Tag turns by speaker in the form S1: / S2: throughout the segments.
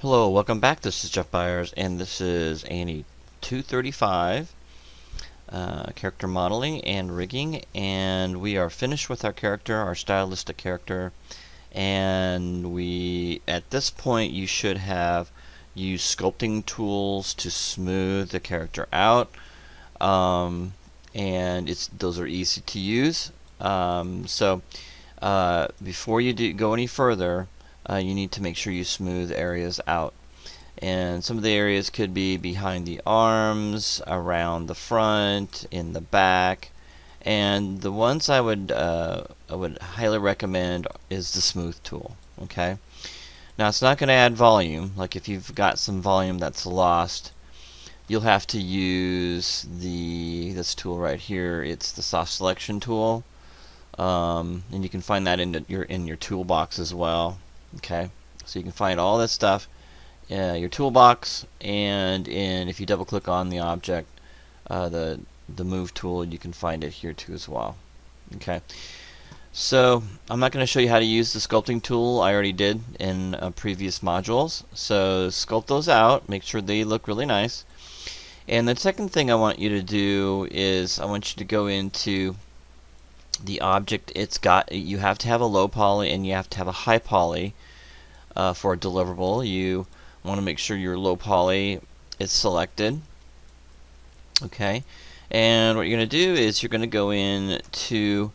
S1: Hello, welcome back. This is Jeff Byers, and this is Annie 235 character modeling and rigging, and we are finished with our character, our stylistic character, and at this point you should have used sculpting tools to smooth the character out, and those are easy to use. Before you go any further, you need to make sure you smooth areas out. And some of the areas could be behind the arms, around the front, in the back. And the ones I would highly recommend is the smooth tool. Okay. Now it's not going to add volume. Like if you've got some volume that's lost, you'll have to use this tool right here. It's the soft selection tool, and you can find that in your toolbox as well. Okay, so you can find all this stuff your toolbox, and if you double click on the object, the move tool, you can find it here too as well. Okay, so I'm not going to show you how to use the sculpting tool. I already did in previous modules. So sculpt those out, make sure they look really nice. And the second thing I want you to do is I want you to go into the object. You have to have a low poly and you have to have a high poly for a deliverable. You want to make sure your low poly is selected. Okay, and what you're going to do is you're going to go in to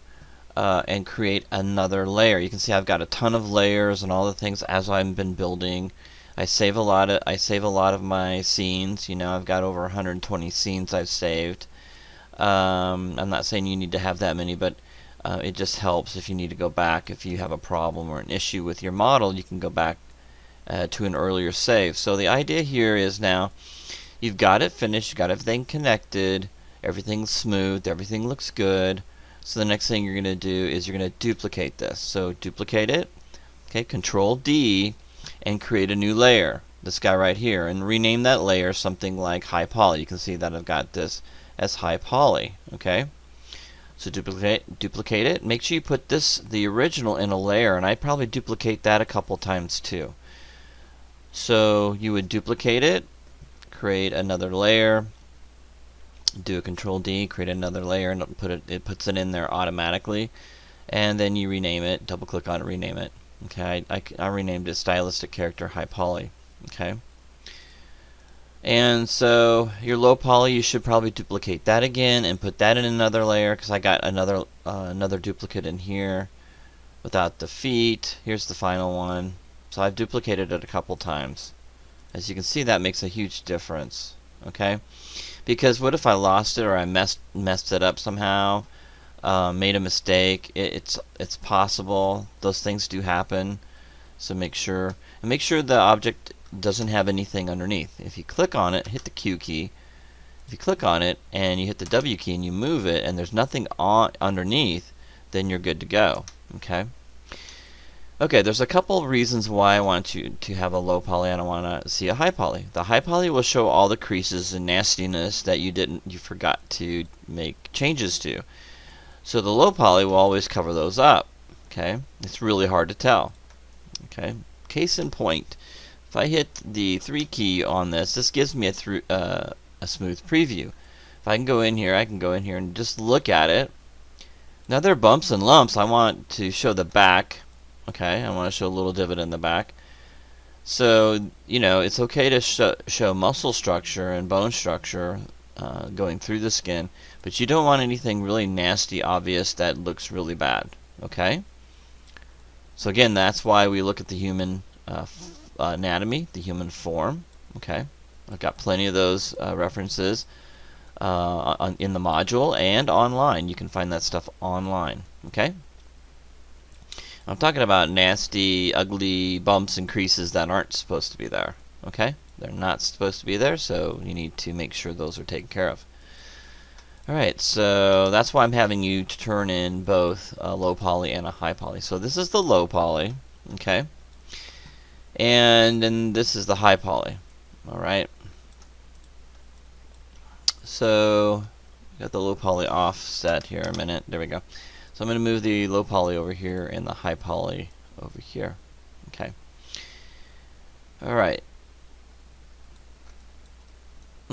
S1: and create another layer. You can see I've got a ton of layers and all the things as I've been building. I save a lot of my scenes. You know, I've got over 120 scenes I've saved. I'm not saying you need to have that many, but it just helps if you need to go back. If you have a problem or an issue with your model, you can go back to an earlier save. So the idea here is now you've got it finished, you've got everything connected, everything's smooth, everything looks good. So the next thing you're going to do is you're going to duplicate this. So duplicate it, okay, Control D, and create a new layer, this guy right here, and rename that layer something like high poly. You can see that I've got this as high poly. Okay, so duplicate it. Make sure you put the original in a layer, and I'd probably duplicate that a couple times too. So you would duplicate it, create another layer, do a Control D, create another layer, and it puts it in there automatically, and then you rename it, double click on it, rename it. Okay, I renamed it stylistic character high poly. Okay, and so your low poly, you should probably duplicate that again and put that in another layer, because I got another duplicate in here without the feet. Here's the final one. So I've duplicated it a couple times. As you can see, that makes a huge difference. Okay, because what if I lost it or I messed it up somehow, made a mistake? It's possible. Those things do happen. So make sure the object doesn't have anything underneath. If you click on it, hit the Q key. If you click on it and you hit the W key and you move it and there's nothing underneath, then you're good to go. Okay. Okay, there's a couple of reasons why I want you to have a low poly and I want to see a high poly. The high poly will show all the creases and nastiness that you forgot to make changes to. So the low poly will always cover those up. Okay, it's really hard to tell. Okay, case in point, if I hit the 3 key on this gives me a smooth preview. If I can go in here, and just look at it. Now there are bumps and lumps. I want to show the back. Okay, I want to show a little divot in the back. So, you know, it's okay to show muscle structure and bone structure going through the skin, but you don't want anything really nasty, obvious, that looks really bad. Okay? So again, that's why we look at the human anatomy, the human form. Okay? I've got plenty of those references in the module and online. You can find that stuff online. Okay? I'm talking about nasty, ugly bumps and creases that aren't supposed to be there. Okay? They're not supposed to be there, so you need to make sure those are taken care of. Alright, so that's why I'm having you to turn in both a low poly and a high poly. So this is the low poly, okay? And then this is the high poly. Alright? So, got the low poly offset here a minute. There we go. So I'm going to move the low poly over here and the high poly over here. Okay. Alright.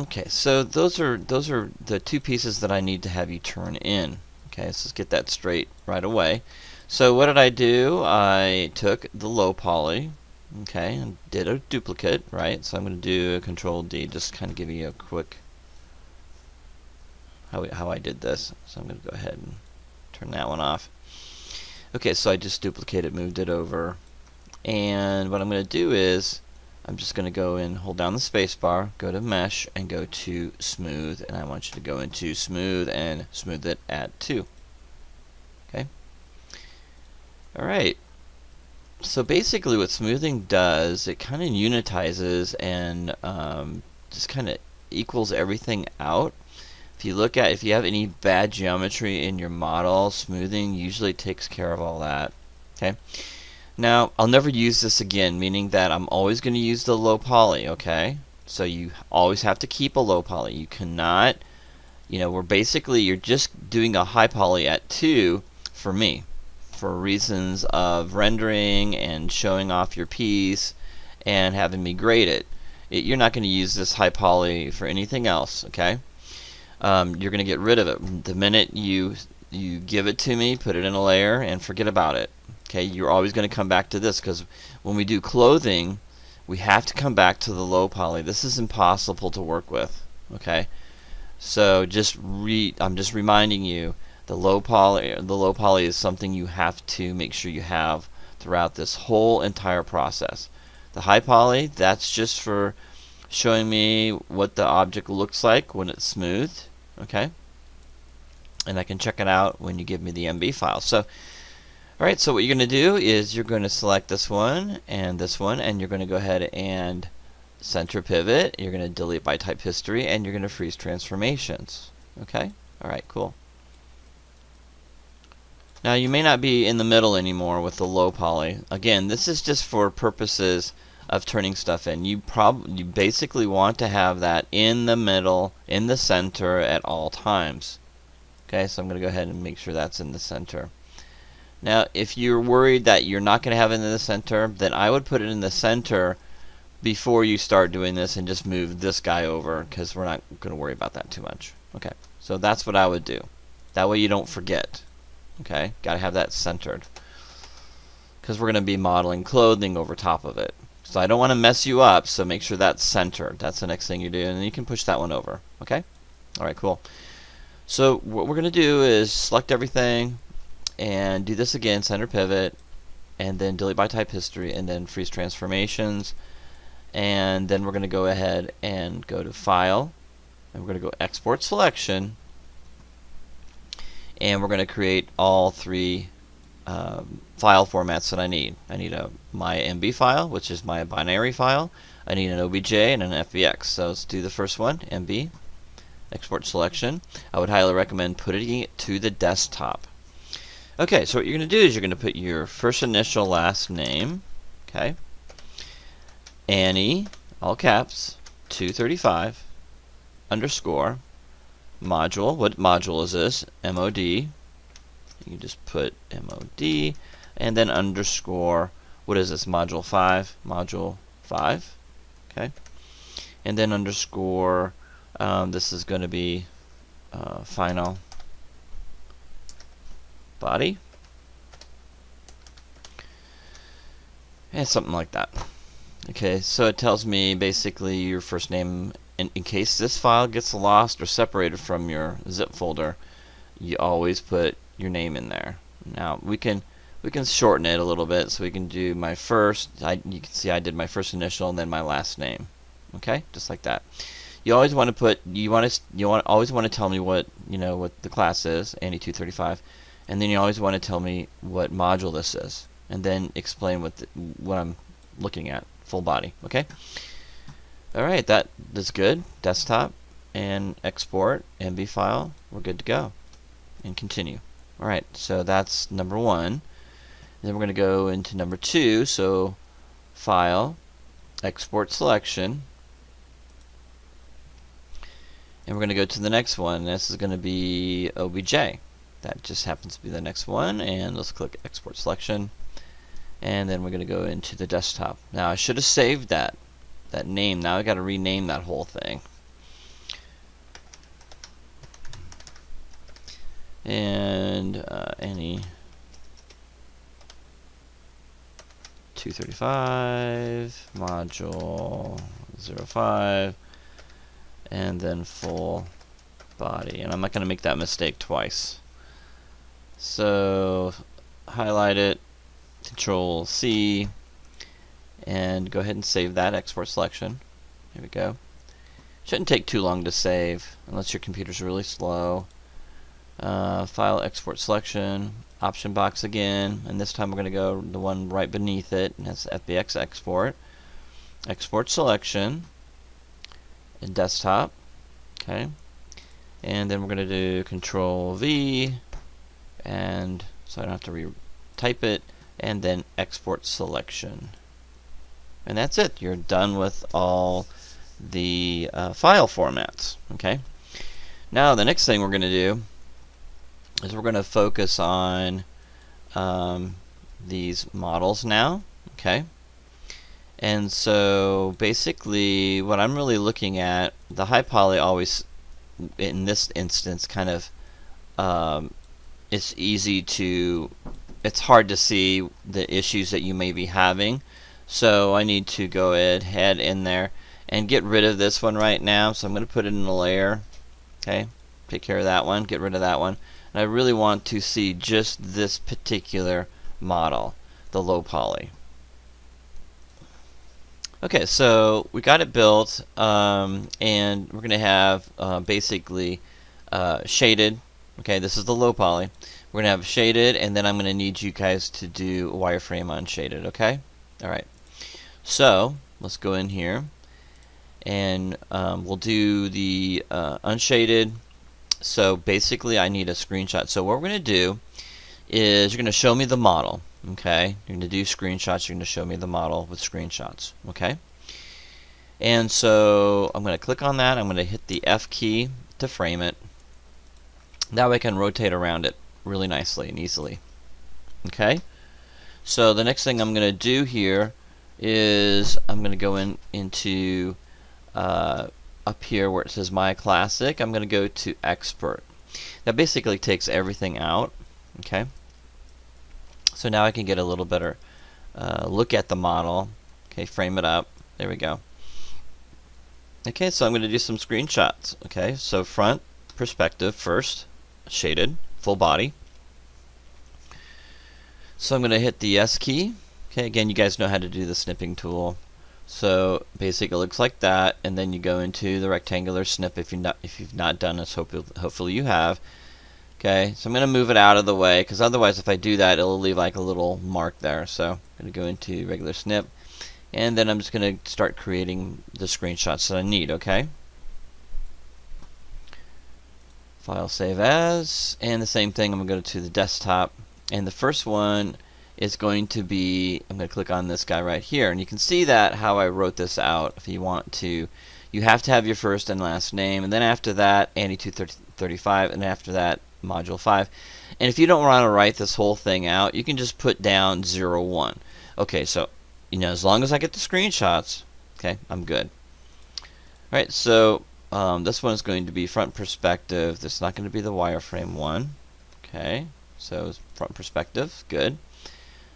S1: Okay, so those are the two pieces that I need to have you turn in. Okay, let's just get that straight right away. So what did I do? I took the low poly, okay, and did a duplicate, right? So I'm going to do a Control D, just kind of give you a quick how I did this. So I'm going to go ahead and turn that one off. Okay, so I just duplicated, moved it over, and what I'm going to do is I'm just going to go and hold down the space bar, go to Mesh, and go to Smooth, and I want you to go into Smooth and smooth it at 2. Okay. Alright. So basically what smoothing does, it kind of unitizes and just kind of equals everything out. If you have any bad geometry in your model, smoothing usually takes care of all that. Okay. Now, I'll never use this again, meaning that I'm always going to use the low poly, okay? So you always have to keep a low poly. You cannot, you're just doing a high poly at 2 for me, for reasons of rendering and showing off your piece and having me grade it. You're not going to use this high poly for anything else, okay? You're going to get rid of it. The minute you give it to me, put it in a layer, and forget about it. Okay, you're always going to come back to this, because when we do clothing, we have to come back to the low poly. This is impossible to work with. Okay, so I'm just reminding you, the low poly is something you have to make sure you have throughout this whole entire process. The high poly, that's just for showing me what the object looks like when it's smooth. Okay, and I can check it out when you give me the MB file. So alright, so what you're going to do is you're going to select this one, and you're going to go ahead and center pivot. You're going to delete by type history, and you're going to freeze transformations. Okay? Alright, cool. Now you may not be in the middle anymore with the low poly. Again, this is just for purposes of turning stuff in. You basically want to have that in the middle, in the center at all times. Okay, so I'm going to go ahead and make sure that's in the center. Now, if you're worried that you're not going to have it in the center, then I would put it in the center before you start doing this and just move this guy over, because we're not going to worry about that too much. Okay, so that's what I would do. That way you don't forget. Okay, got to have that centered, because we're going to be modeling clothing over top of it. So I don't want to mess you up, so make sure that's centered. That's the next thing you do, and then you can push that one over. Okay? Alright, cool. So what we're going to do is select everything, and do this again, center pivot, and then delete by type history, and then freeze transformations, and then we're going to go ahead and go to File, and we're going to go Export Selection, and we're going to create all 3 file formats that I need. I need my MB file, which is my binary file. I need an OBJ and an FBX. So let's do the first one, MB, Export Selection. I would highly recommend putting it to the desktop. Okay, so what you're going to do is you're going to put your first initial last name, okay, Annie, all caps, 235, underscore, module. What module is this? MOD. You can just put MOD, and then underscore, what is this, module 5? Module 5, okay, and then underscore, this is going to be final body, and something like that. Okay, so it tells me basically your first name. In case this file gets lost or separated from your zip folder, you always put your name in there. Now we can shorten it a little bit, so we can do my first. You can see I did my first initial and then my last name. Okay, just like that. You always want to put. Always want to tell me what what the class is, Annie 235. And then you always want to tell me what module this is, and then explain what I'm looking at, full body. Okay. All right, that's good. Desktop and export MB file. We're good to go. And continue. All right, so that's number 1. Then we're going to go into number 2. So File, Export Selection, and we're going to go to the next one. This is going to be OBJ. That just happens to be the next one, and let's click Export Selection, and then we're going to go into the desktop. Now I should have saved that name. Now I got to rename that whole thing. and any 235 module 05, and then full body. And I'm not going to make that mistake twice. So highlight it, Control C, and go ahead and save that export selection. Here we go. Shouldn't take too long to save unless your computer's really slow. File export selection, option box again, and this time we're going to go the one right beneath it, and that's FBX export. Export selection in desktop, okay, and then we're going to do Control V, and so I don't have to retype it, and then export selection, and that's it. You're done with all the file formats. Okay. Now the next thing we're going to do is we're going to focus on these models now. Okay. And so basically what I'm really looking at, the high poly always, in this instance, kind of it's easy to, it's hard to see the issues that you may be having. So I need to go ahead in there and get rid of this one right now. So I'm going to put it in a layer. Okay, take care of that one, get rid of that one. And I really want to see just this particular model, the low poly. Okay, so we got it built, and we're going to have basically shaded. Okay, this is the low poly. We're going to have shaded, and then I'm going to need you guys to do wireframe unshaded. Okay? Alright. So, let's go in here, and we'll do the unshaded. So basically I need a screenshot. So what we're going to do is you're going to show me the model. Okay, you're going to do screenshots. You're going to show me the model with screenshots. Okay, and so I'm going to click on that. I'm going to hit the F key to frame it. That way I can rotate around it really nicely and easily. Okay, so the next thing I'm going to do here is I'm going to go into up here where it says My Classic. I'm going to go to Expert. That basically takes everything out. Okay. So now I can get a little better look at the model. Okay, frame it up. There we go. Okay, so I'm going to do some screenshots. Okay, so front perspective first, shaded, full body. So I'm going to hit the S key. Okay, again, you guys know how to do the snipping tool. So basically it looks like that, and then you go into the rectangular snip if you've not done this. Hopefully you have. Okay, so I'm going to move it out of the way, because otherwise if I do that it'll leave like a little mark there. So I'm going to go into regular snip, and then I'm just going to start creating the screenshots that I need. Okay, file, save as, and the same thing, I'm going to go to the desktop, and the first one is going to be, I'm going to click on this guy right here, and you can see that how I wrote this out. If you want to, you have to have your first and last name, and then after that Andy 235, and after that module 5. And if you don't want to write this whole thing out, you can just put down 01. Okay, so as long as I get the screenshots, okay, I'm good. Alright, so this one is going to be front perspective. This is not going to be the wireframe one. Okay, so front perspective, good.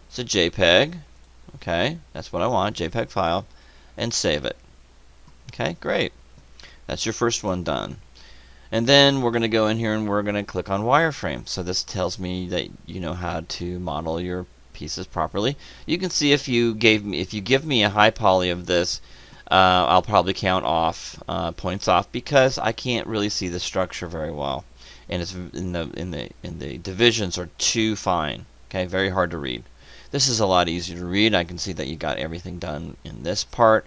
S1: It's a JPEG. Okay, that's what I want, JPEG file, and save it. Okay, great. That's your first one done. And then we're going to go in here and we're going to click on wireframe. So this tells me that you know how to model your pieces properly. You can see if you give me a high poly of this, I'll probably count off points off, because I can't really see the structure very well, and it's in the divisions are too fine. Okay, very hard to read. This is a lot easier to read. I can see that you got everything done in this part.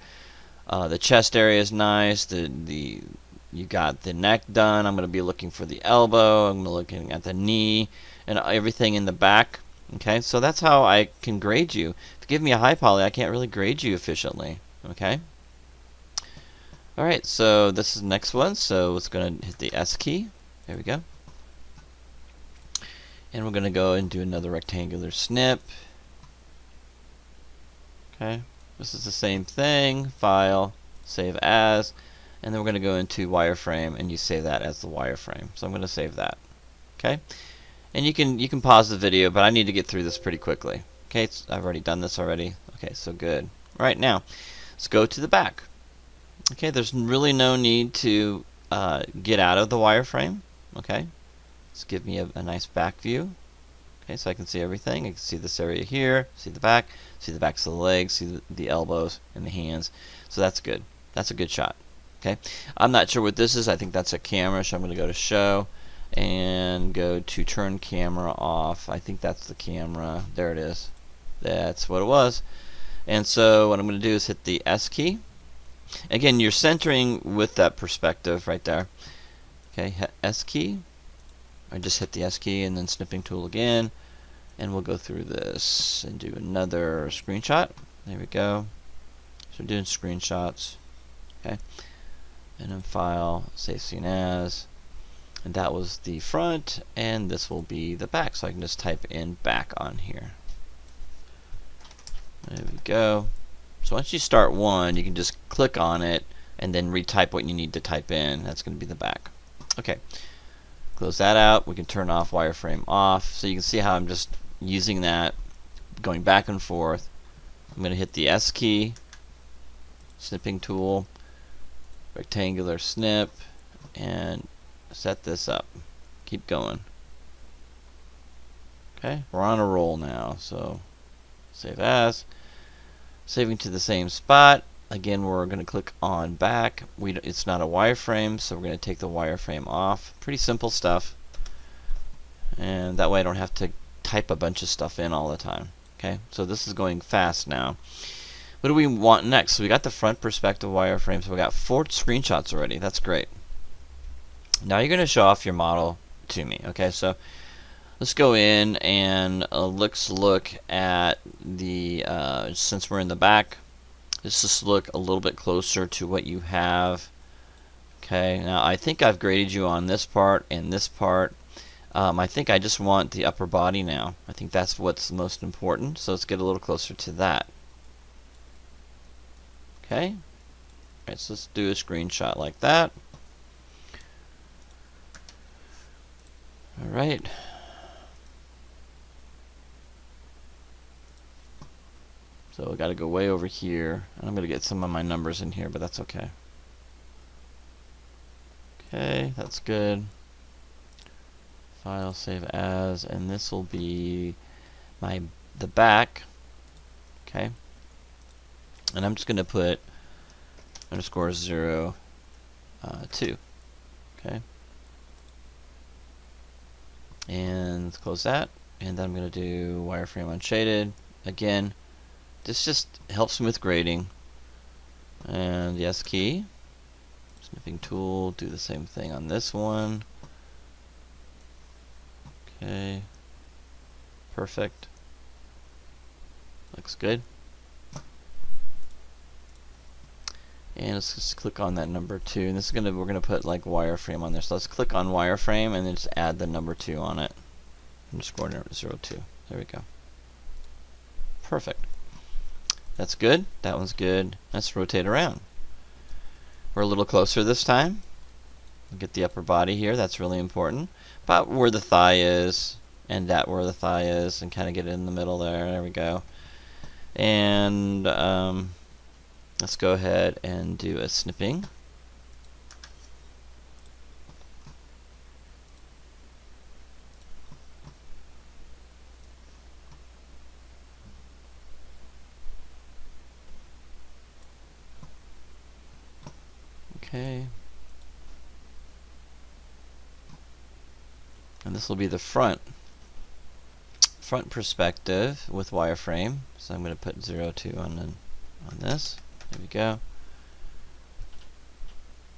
S1: The chest area is nice. You got the neck done. I'm going to be looking for the elbow. I'm looking at the knee and everything in the back. Okay, so that's how I can grade you. If you give me a high poly, I can't really grade you efficiently. Okay. Alright, so this is the next one. So it's going to hit the S key. There we go. And we're going to go and do another rectangular snip. Okay, this is the same thing. File, save as, and then we're going to go into wireframe, and you save that as the wireframe. So I'm going to save that. Okay, And you can pause the video, but I need to get through this pretty quickly. Okay, I've already done this already. Okay, so good. All right, now let's go to the back. Okay, there's really no need to get out of the wireframe. Okay, let's give me a nice back view. Okay, so I can see everything. I can see this area here, see the backs of the legs, see the elbows and the hands. So that's good. That's a good shot. Okay, I'm not sure what this is. I think that's a camera, so I'm going to go to show and go to turn camera off. I think that's the camera. There it is. That's what it was. And so what I'm going to do is hit the S key. Again, you're centering with that perspective right there. Okay, hit S key. I just hit the S key and then snipping tool again. And we'll go through this and do another screenshot. There we go. So we're doing screenshots. Okay. And then file, save scene as. And that was the front, and this will be the back. So I can just type in back on here. There we go. So once you start one, you can just click on it and then retype what you need to type in. That's going to be the back. Okay. Close that out. We can turn off wireframe off. So you can see how I'm just using that, going back and forth. I'm going to hit the S key, snipping tool, rectangular snip, and set this up. Keep going. Okay, we're on a roll now, so save as. Saving to the same spot. Again, we're going to click on back. It's not a wireframe, so we're going to take the wireframe off. Pretty simple stuff. And that way I don't have to type a bunch of stuff in all the time. Okay, so this is going fast now. What do we want next? So we got the front perspective wireframe, so we got 4 screenshots already. That's great. Now you're going to show off your model to me. Okay, so let's go in and let's look at the, since we're in the back, let's just look a little bit closer to what you have. Okay, now I think I've graded you on this part and this part. I think I just want the upper body now. I think that's what's most important, so let's get a little closer to that. Okay, alright, so let's do a screenshot like that. Alright. So we got to go way over here. I'm going to get some of my numbers in here, but that's okay. Okay, that's good. File, save as, and this will be the back. Okay. And I'm just going to put underscore 0, 2. Okay. And let's close that. And then I'm going to do wireframe unshaded. Again, this just helps me with grading. And the S key. Snipping tool, do the same thing on this one. Okay. Perfect. Looks good. And let's just click on that number 2. And this is we're gonna put like wireframe on there. So let's click on wireframe and then just add the number 2 on it. Underscore 02. There we go. Perfect. That's good. That one's good. Let's rotate around. We're a little closer this time. Get the upper body here. That's really important. About where the thigh is, and that where the thigh is, and kind of get it in the middle there. There we go. And let's go ahead and do a snipping. Okay. And this will be the front perspective with wireframe. So I'm going to put 02 on this. There we go.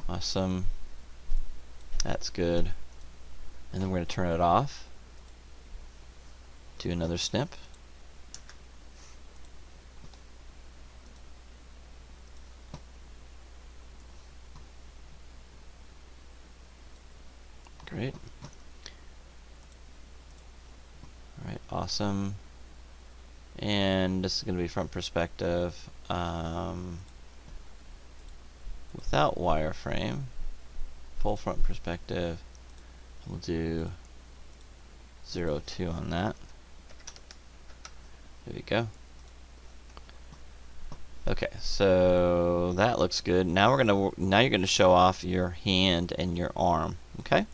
S1: Awesome. That's good. And then we're going to turn it off. Do another snip. Great. Alright, awesome. And this is going to be front perspective without wireframe. Full front perspective. We'll do 0.02 on that. There we go. Okay, so that looks good. Now you're gonna show off your hand and your arm. Okay.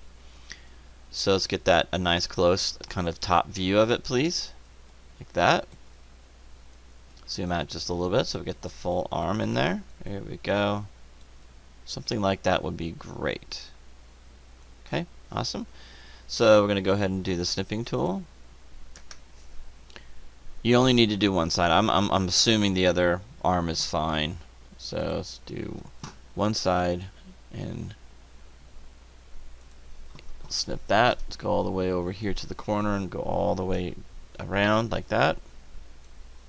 S1: So let's get that a nice close kind of top view of it, please, like that. Zoom out just a little bit so we get the full arm in there. There we go. Something like that would be great. Okay, awesome. So we're gonna go ahead and do the snipping tool. You only need to do one side. I'm assuming the other arm is fine. So let's do one side and snip that. Let's go all the way over here to the corner and go all the way around like that.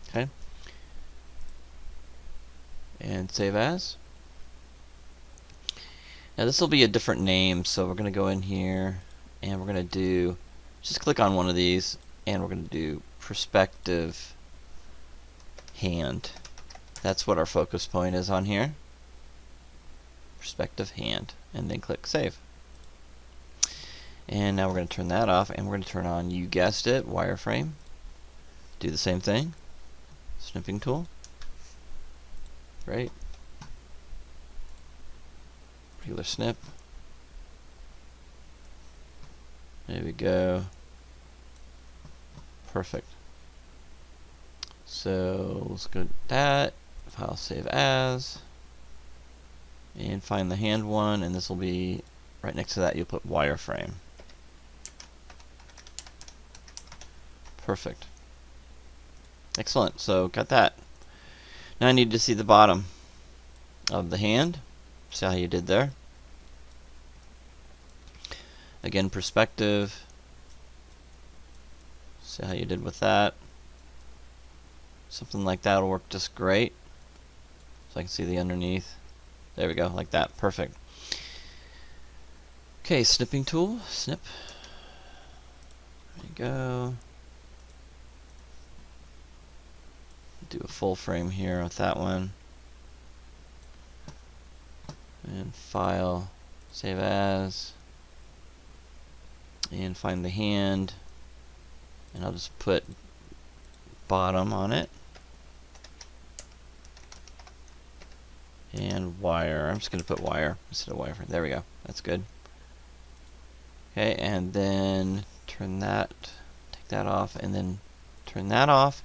S1: Okay. And save as. Now this will be a different name, so we're going to go in here and we're going to do, just click on one of these and we're going to do perspective hand. That's what our focus point is on here. Perspective hand. And then click save. And now we're going to turn that off and we're going to turn on, you guessed it, wireframe. Do the same thing. Snipping tool. Great. Regular snip. There we go. Perfect. So let's go to that. File save as. And find the hand one, and this will be right next to that. You'll put wireframe. Perfect. Excellent. So got that. Now I need to see the bottom of the hand. See how you did there. Again, perspective. See how you did with that. Something like that will work just great. So I can see the underneath. There we go, like that. Perfect. Okay, snipping tool. Snip. There you go. Do a full frame here with that one. And file, save as. And find the hand. And I'll just put bottom on it. And wire. I'm just going to put wire instead of wireframe. There we go. That's good. Okay, and then turn that, take that off, and then turn that off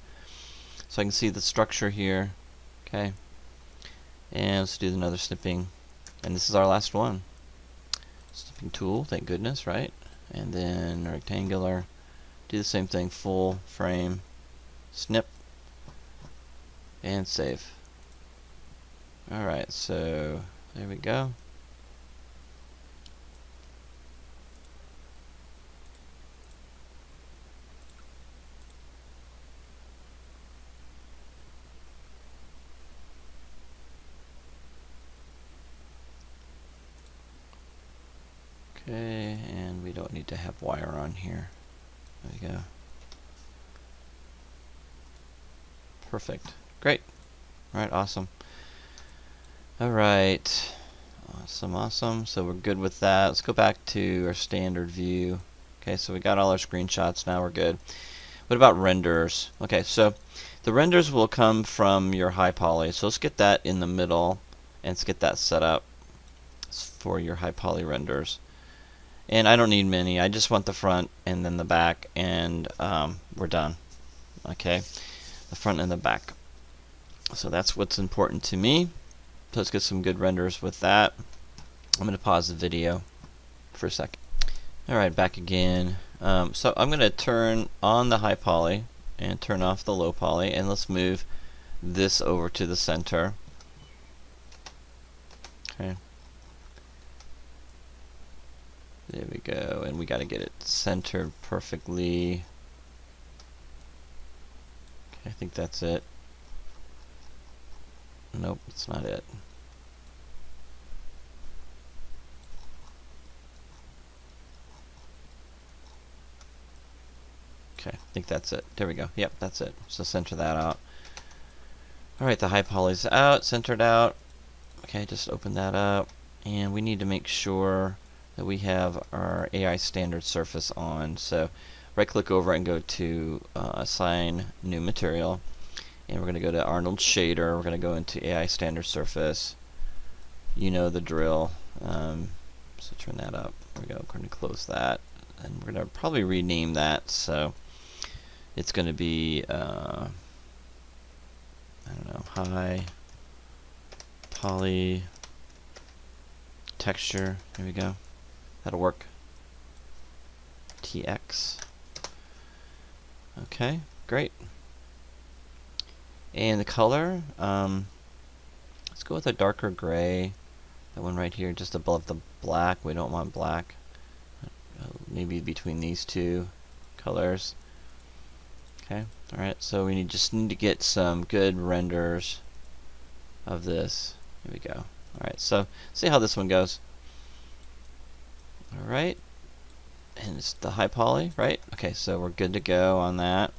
S1: so I can see the structure here. Okay. And let's do another snipping. And this is our last one. Snipping tool, thank goodness, right? And then rectangular. Do the same thing, full frame, snip, and save. Alright, so there we go. Okay, and we don't need to have wire on here. There we go. Perfect. Great. Alright, awesome. Alright. Awesome, awesome. So we're good with that. Let's go back to our standard view. Okay, so we got all our screenshots. Now we're good. What about renders? Okay, so the renders will come from your high poly. So let's get that in the middle and let's get that set up for your high poly renders. And I don't need many. I just want the front and then the back, and we're done. Okay, the front and the back. So that's what's important to me. So let's get some good renders with that. I'm going to pause the video for a second. Alright, back again. So I'm going to turn on the high poly and turn off the low poly, and let's move this over to the center. Okay. There we go, and we got to get it centered perfectly. Okay, I think that's it. Nope, it's not it. Okay, I think that's it. There we go. Yep, that's it. So center that out. Alright, the high poly's out, centered out. Okay, just open that up. And we need to make sure that we have our AI standard surface on. So right click over and go to assign new material, and we're going to go to Arnold shader. We're going to go into AI standard surface. You know the drill. So turn that up. There we go. We're going to close that, and we're going to probably rename that. So it's going to be I don't know, high poly texture. Here we go. That'll work. TX. Okay, great. And the color, let's go with a darker gray. That one right here, just above the black. We don't want black. Maybe between these two colors. Okay, alright, so we just need to get some good renders of this. Here we go. Alright, so see how this one goes. Alright, and it's the high poly, right? Okay, so we're good to go on that.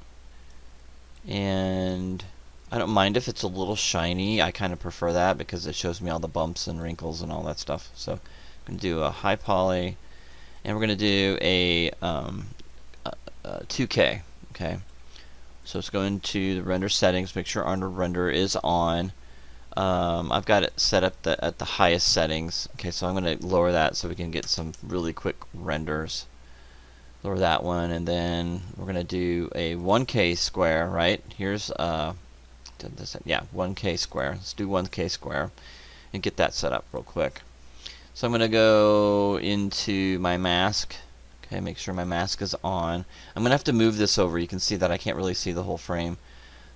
S1: And I don't mind if it's a little shiny. I kind of prefer that because it shows me all the bumps and wrinkles and all that stuff. So I'm going to do a high poly, and we're going to do a 2K. Okay, so let's go into the render settings. Make sure Arnold render is on. I've got it set up at the highest settings. Okay, so I'm going to lower that so we can get some really quick renders. Lower that one, and then we're going to do a 1K square, right? Here's yeah, 1K square. Let's do 1K square and get that set up real quick. So I'm going to go into my mask. Okay, make sure my mask is on. I'm going to have to move this over. You can see that I can't really see the whole frame.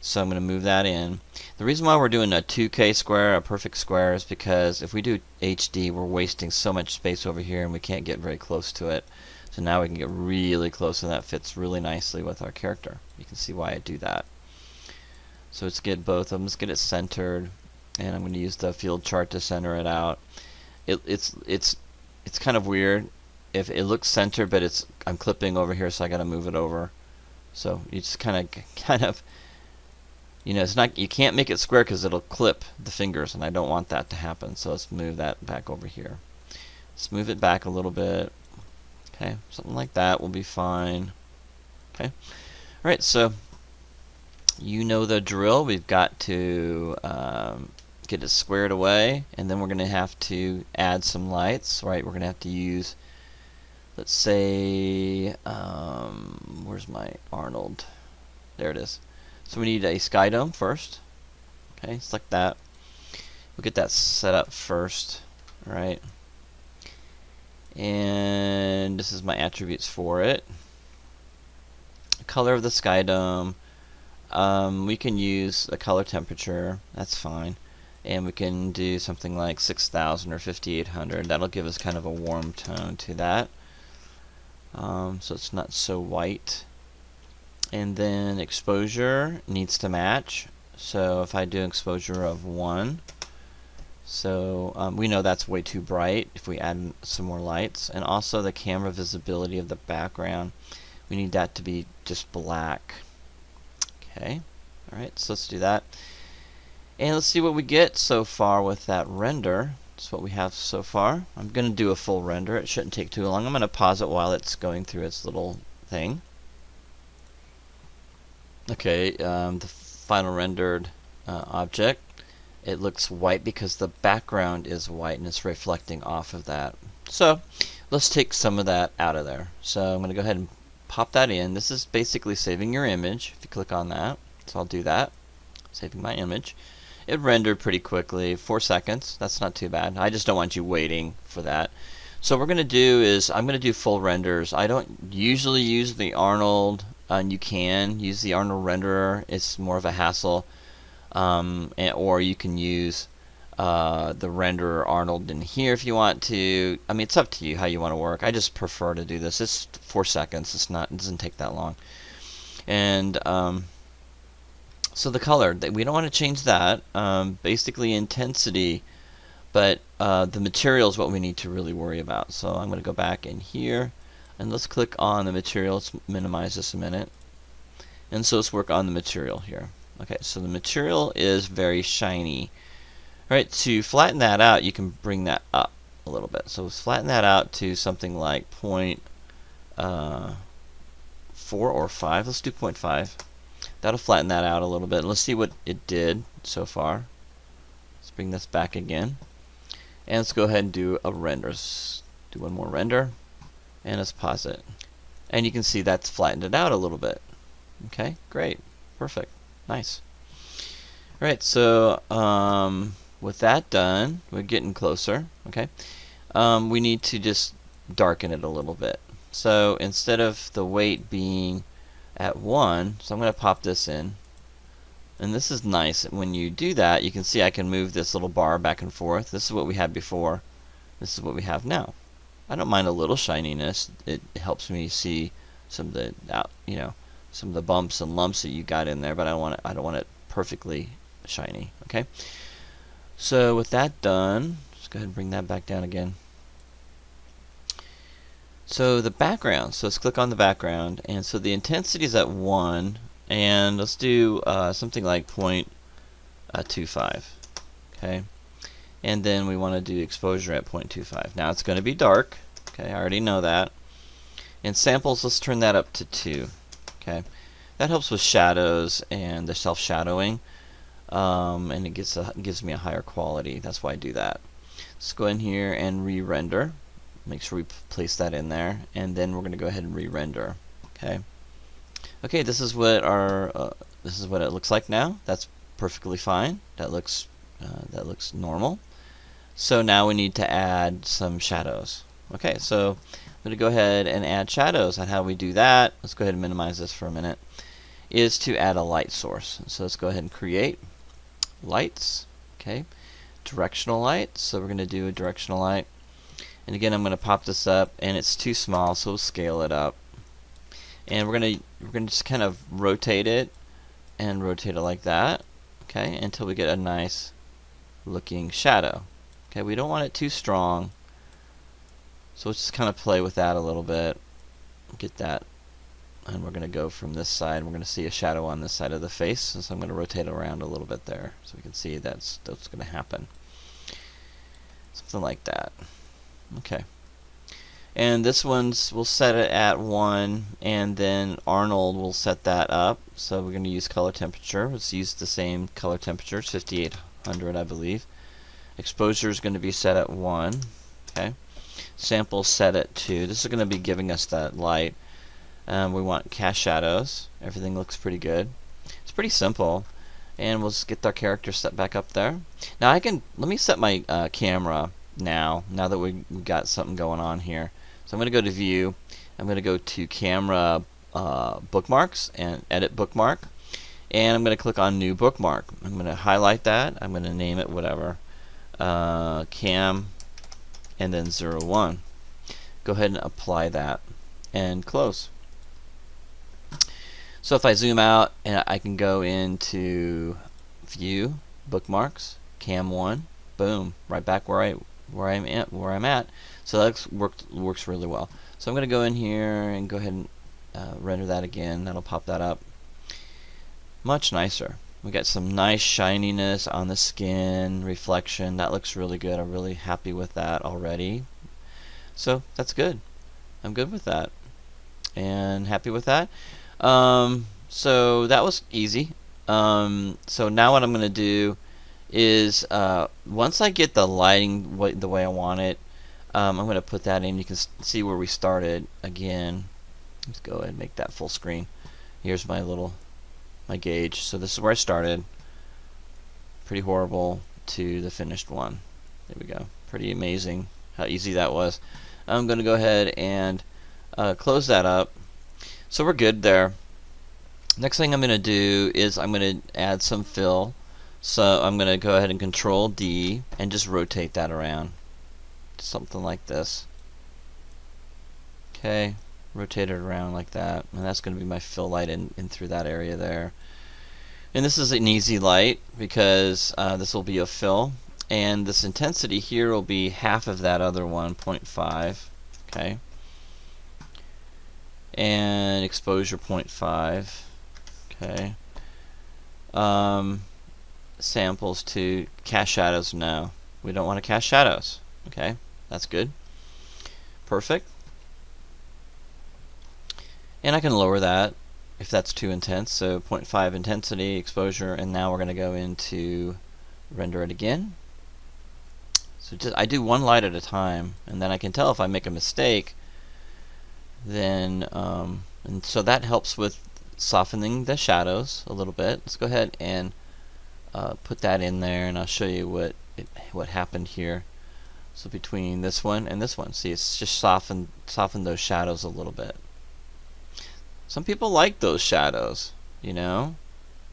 S1: So I'm going to move that in. The reason why we're doing a 2K square, a perfect square, is because if we do HD, we're wasting so much space over here and we can't get very close to it. So now we can get really close, and that fits really nicely with our character. You can see why I do that. So let's get both of them. Let's get it centered, and I'm going to use the field chart to center it out. It's kind of weird if it looks centered, but I'm clipping over here, so I got to move it over. So you just kind of it's not, you can't make it square because it'll clip the fingers, and I don't want that to happen. So let's move that back over here. Let's move it back a little bit. Okay, something like that will be fine. Okay, alright, so you know the drill. We've got to get it squared away, and then we're going to have to add some lights, right? We're going to have to use, let's say, where's my Arnold? There it is. So we need a sky dome first. Okay, select that. We'll get that set up first, alright? And this is my attributes for it. Color of the sky dome. We can use the color temperature. That's fine. And we can do something like 6000 or 5800. That'll give us kind of a warm tone to that. So it's not so white. And then exposure needs to match. So if I do exposure of 1, so we know that's way too bright if we add some more lights. And also the camera visibility of the background, we need that to be just black. Okay, alright, so let's do that. And let's see what we get so far with that render. That's what we have so far. I'm going to do a full render. It shouldn't take too long. I'm going to pause it while it's going through its little thing. Okay, the final rendered object. It looks white because the background is white and it's reflecting off of that. So let's take some of that out of there. So I'm going to go ahead and pop that in. This is basically saving your image. If you click on that, so I'll do that. Saving my image. It rendered pretty quickly, 4 seconds. That's not too bad. I just don't want you waiting for that. So what we're going to do is I'm going to do full renders. I don't usually use the Arnold, and you can use the Arnold renderer. It's more of a hassle. Or you can use the renderer Arnold in here if you want to. I mean, it's up to you how you want to work. I just prefer to do this. It's 4 seconds. It doesn't take that long. And so the color, we don't want to change that. Basically intensity, but the material is what we need to really worry about. So I'm going to go back in here, and let's click on the material. Let's minimize this a minute. And so let's work on the material here. Okay, so the material is very shiny. Alright, to flatten that out, you can bring that up a little bit. So let's flatten that out to something like 0.4. 0.4 or 5. Let's do 0.5. That'll flatten that out a little bit. Let's see what it did so far. Let's bring this back again. And let's go ahead and do a render. Let's do one more render. And let's pause it. And you can see that's flattened it out a little bit. Okay, great. Perfect. Nice. Alright, so with that done, we're getting closer. Okay, we need to just darken it a little bit. So instead of the weight being at 1, so I'm going to pop this in. And this is nice. When you do that, you can see I can move this little bar back and forth. This is what we had before. This is what we have now. I don't mind a little shininess. It helps me see some of the some of the bumps and lumps that you got in there, but I don't want it perfectly shiny. Okay. So with that done, let's go ahead and bring that back down again. So the background. So let's click on the background, and so the intensity is at 1, and let's do something like 0.25. Okay. And then we want to do exposure at 0.25. Now it's going to be dark. Okay, I already know that. And samples, let's turn that up to 2. Okay, that helps with shadows and the self-shadowing, and it gives me a higher quality. That's why I do that. Let's go in here and re-render. Make sure we place that in there, and then we're going to go ahead and re-render. Okay. Okay, this is what it looks like now. That's perfectly fine. That looks normal. So now we need to add some shadows. Okay, so I'm going to go ahead and add shadows. And how we do that, let's go ahead and minimize this for a minute, is to add a light source. So let's go ahead and create lights. Okay, directional light. So we're going to do a directional light. And again, I'm going to pop this up, and it's too small, so we'll scale it up. And we're going to just kind of rotate it and rotate it like that. Okay, until we get a nice looking shadow. Okay, we don't want it too strong, so let's just kind of play with that a little bit. Get that, and we're going to go from this side. We're going to see a shadow on this side of the face, so I'm going to rotate it around a little bit there, so we can see that's going to happen. Something like that. Okay. And this one's, we'll set it at 1, and then Arnold will set that up. So we're going to use color temperature. Let's use the same color temperature. It's 5800, I believe. Exposure is going to be set at 1. Okay. Sample set at 2. This is going to be giving us that light. We want cast shadows. Everything looks pretty good. It's pretty simple. And we'll just get our character set back up there. Now let me set my camera now that we got something going on here. So I'm going to go to View. I'm going to go to Camera, Bookmarks, and Edit Bookmark. And I'm going to click on New Bookmark. I'm going to highlight that. I'm going to name it whatever. Cam, and then 01. Go ahead and apply that, and close. So if I zoom out, and I can go into View, Bookmarks, Cam 1, boom, right back where I'm at. So that works really well. So I'm going to go in here and go ahead and render that again. That'll pop that up. Much nicer. We got some nice shininess on the skin, reflection. That looks really good. I'm really happy with that already. So that's good. I'm good with that, and happy with that. So that was easy. So now what I'm going to do is once I get the lighting the way I want it, I'm going to put that in. You can see where we started again. Let's go ahead and make that full screen. Here's my gauge. So this is where I started. Pretty horrible to the finished one. There we go. Pretty amazing how easy that was. I'm going to go ahead and close that up. So we're good there. Next thing I'm going to do is I'm going to add some fill. So I'm going to go ahead and Control D and just rotate that around. Something like this. Okay, rotate it around like that, and that's going to be my fill light in through that area there. And this is an easy light because this will be a fill, and this intensity here will be half of that other one, 0.5. Okay, and exposure 0.5. Okay. Samples to cast shadows. No, we don't want to cast shadows. Okay, that's good. Perfect. And I can lower that if that's too intense. So 0.5 intensity, exposure, and now we're going to go into render it again. So I do one light at a time, and then I can tell if I make a mistake. Then and so that helps with softening the shadows a little bit. Let's go ahead and put that in there, and I'll show you what happened here. So between this one and this one, see, it's just softened those shadows a little bit. Some people like those shadows, you know,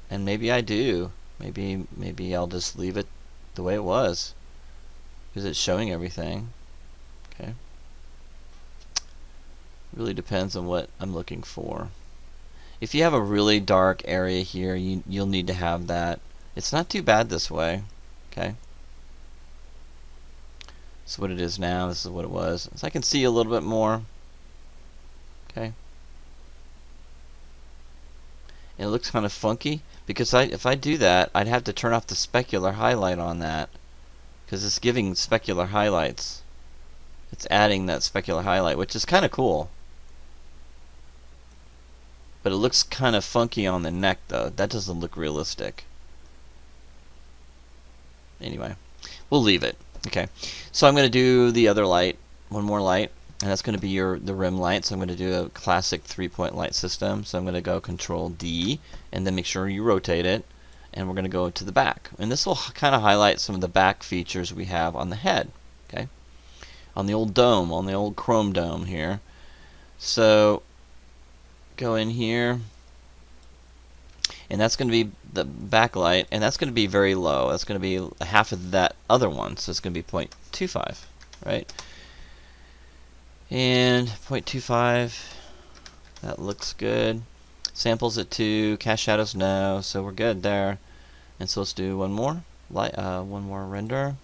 S1: and maybe I do. Maybe I'll just leave it the way it was because it's showing everything. Okay. Really depends on what I'm looking for. If you have a really dark area here, you'll need to have that. It's not too bad this way. Okay. This is what it is now. This is what it was. So I can see a little bit more. Okay. And it looks kind of funky because if I do that, I'd have to turn off the specular highlight on that because it's giving specular highlights. It's adding that specular highlight, which is kind of cool. But it looks kind of funky on the neck, though. That doesn't look realistic. Anyway, we'll leave it. Okay, so I'm going to do the other light, one more light, and that's going to be the rim light. So I'm going to do a classic 3-point light system. So I'm going to go Control D, and then make sure you rotate it, and we're going to go to the back. And this will kind of highlight some of the back features we have on the head. Okay, on the old dome, on the old chrome dome here. So go in here, and that's going to be the backlight, and that's going to be very low. That's going to be half of that other one, so it's going to be 0.25, right? And 0.25, that looks good. Samples at 2, cast shadows no, so we're good there. And so let's do one more light, one more render,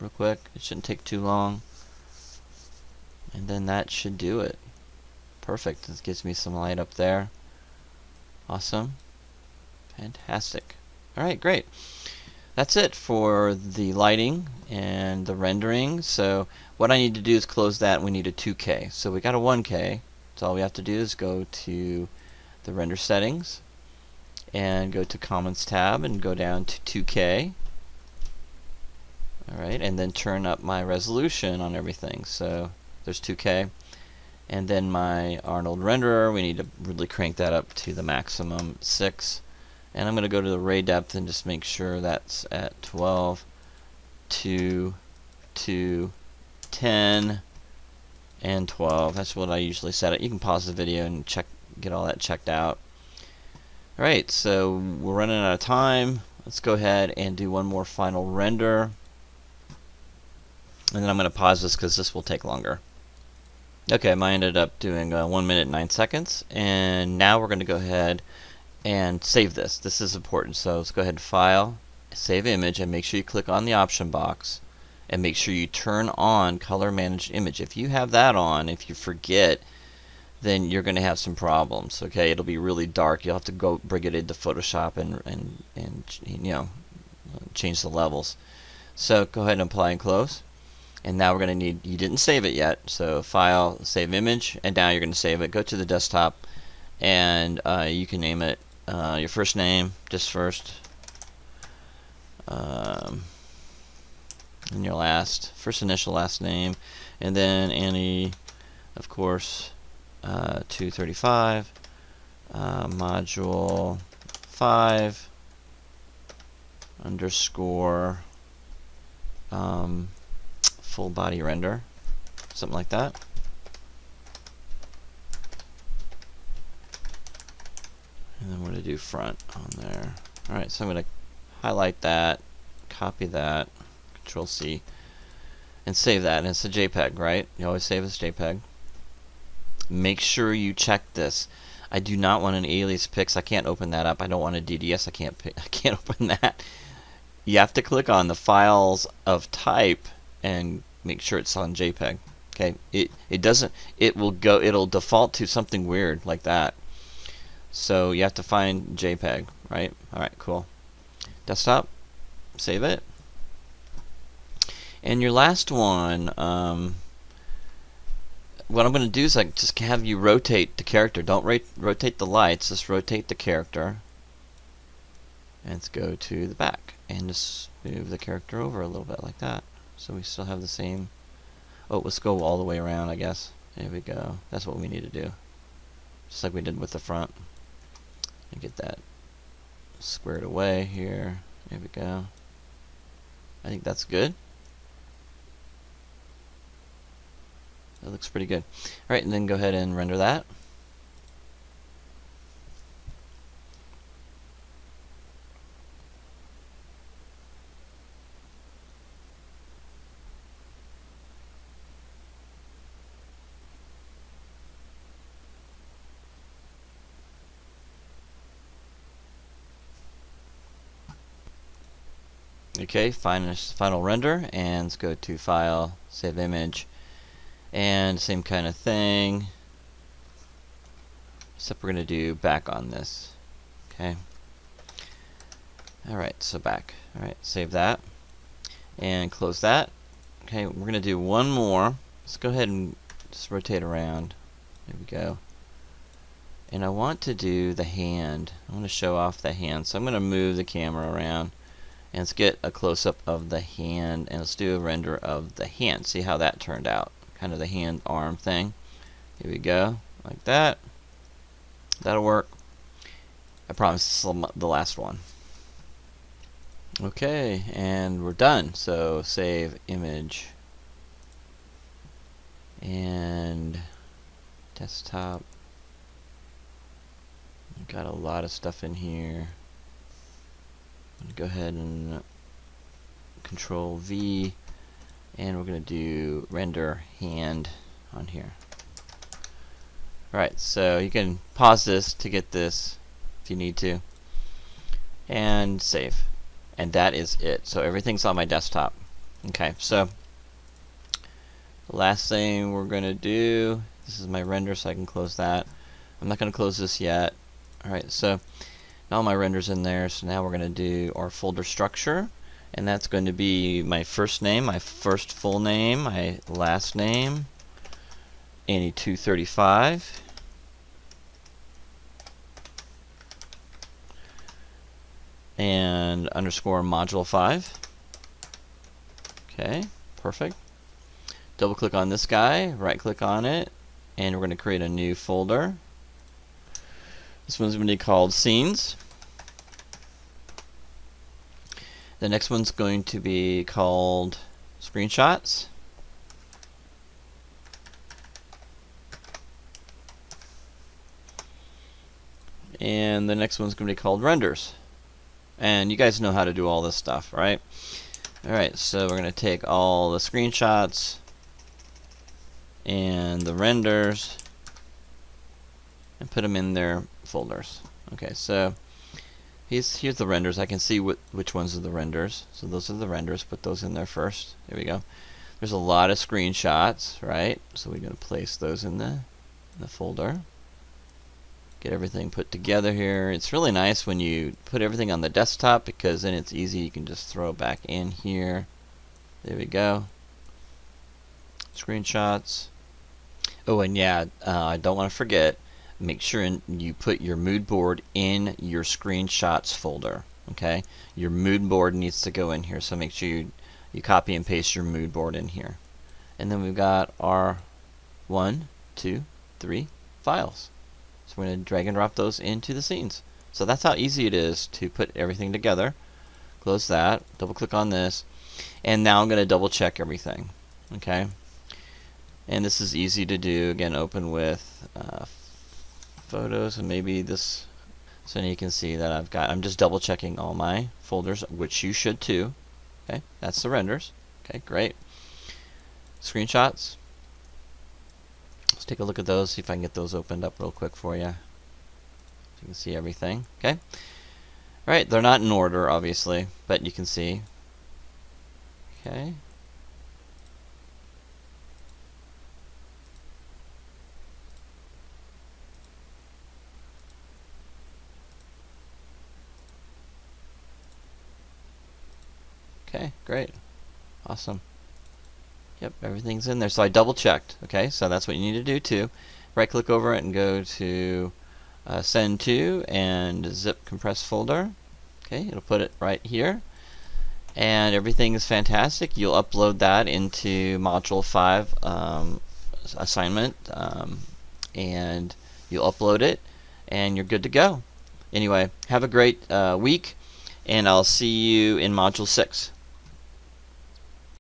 S1: real quick. It shouldn't take too long, and then that should do it. Perfect. This gives me some light up there. Awesome. Fantastic. Alright, great. That's it for the lighting and the rendering. So what I need to do is close that, and we need a 2K. So we got a 1K. So all we have to do is go to the render settings and go to Commons tab and go down to 2K. Alright, and then turn up my resolution on everything. So there's 2K. And then my Arnold renderer, we need to really crank that up to the maximum 6. And I'm going to go to the ray depth and just make sure that's at 12, 2, 2, 10, and 12. That's what I usually set it. You can pause the video and get all that checked out. Alright, so we're running out of time. Let's go ahead and do one more final render. And then I'm going to pause this because this will take longer. Okay, mine ended up doing 1 minute and 9 seconds. And now we're going to go ahead and save this. This is important. So let's go ahead and File, Save Image, and make sure you click on the option box. And make sure you turn on Color Managed Image. If you have that on, if you forget, then you're going to have some problems. Okay, it'll be really dark. You'll have to go bring it into Photoshop and you know, change the levels. So go ahead and apply and close. And now we're going to need, you didn't save it yet, so File, Save Image, and now you're going to save it. Go to the desktop, and you can name it your first name, just first, and your first initial last name, and then Annie, of course, 235, module 5, underscore, full body render, something like that. And then we're going to do front on there. Alright, so I'm going to highlight that, copy that, Control C, and save that. And it's a JPEG, right? You always save as JPEG. Make sure you check this. I do not want an alias pix. I can't open that up. I don't want a DDS. I can't open that. You have to click on the files of type and make sure it's on JPEG. Okay, it'll default to something weird like that. So you have to find JPEG, right? Alright, cool. Desktop, save it. And your last one, what I'm going to do is just have you rotate the character. Don't rotate the lights, just rotate the character. And let's go to the back and just move the character over a little bit like that. So we still have the same. Oh, let's go all the way around, I guess. There we go. That's what we need to do. Just like we did with the front. And get that squared away here. There we go. I think that's good. That looks pretty good. Alright, and then go ahead and render that. Okay, final render, and let's go to File, Save Image, and same kind of thing, except we're going to do back on this. Okay. Alright, so back. Alright, save that, and close that. Okay, we're going to do one more. Let's go ahead and just rotate around. There we go. And I want to do the hand. I want to show off the hand, so I'm going to move the camera around. And let's get a close-up of the hand, and let's do a render of the hand. See how that turned out. Kind of the hand-arm thing. Here we go. Like that. That'll work. I promise this is the last one. Okay, and we're done. So save image. And desktop. We've got a lot of stuff in here. Go ahead and Control V, and we're going to do render hand on here. Alright, so you can pause this to get this if you need to, and save. And that is it. So everything's on my desktop. Okay, so the last thing we're going to do, this is my render, so I can close that. I'm not going to close this yet. Alright, so all my renders in there, so now we're going to do our folder structure, and that's going to be my first name, my first full name, my last name, Annie235, and underscore module 5. Okay, perfect. Double click on this guy, right click on it, and we're going to create a new folder. This one's going to be called Scenes. The next one's going to be called Screenshots. And the next one's going to be called Renders. And you guys know how to do all this stuff, right? Alright, so we're going to take all the screenshots and the renders and put them in their folders. Okay, so here's the renders. I can see which ones are the renders. So those are the renders. Put those in there first. There we go. There's a lot of screenshots, right? So we're going to place those in the folder. Get everything put together here. It's really nice when you put everything on the desktop, because then it's easy. You can just throw it back in here. There we go. Screenshots. Oh, and yeah, I don't want to forget. Make sure you put your mood board in your screenshots folder. Okay, your mood board needs to go in here, so make sure you copy and paste your mood board in here. And then we've got our 1, 2, 3 files. So we're going to drag and drop those into the scenes. So that's how easy it is to put everything together. Close that, double click on this, and now I'm going to double check everything. Okay, and this is easy to do. Again, open with photos, and maybe this, so you can see that I'm just double checking all my folders, which you should too. Okay, that's the renders. Okay, great. Screenshots. Let's take a look at those, see if I can get those opened up real quick for you, so you can see everything. Okay. Alright, they're not in order, obviously, but you can see. Okay. Okay, great. Awesome. Yep, everything's in there. So I double checked. Okay, so that's what you need to do too. Right click over it and go to send to and zip compress folder. Okay, it'll put it right here. And everything is fantastic. You'll upload that into module 5 assignment, and you'll upload it, and you're good to go. Anyway, have a great week, and I'll see you in module 6.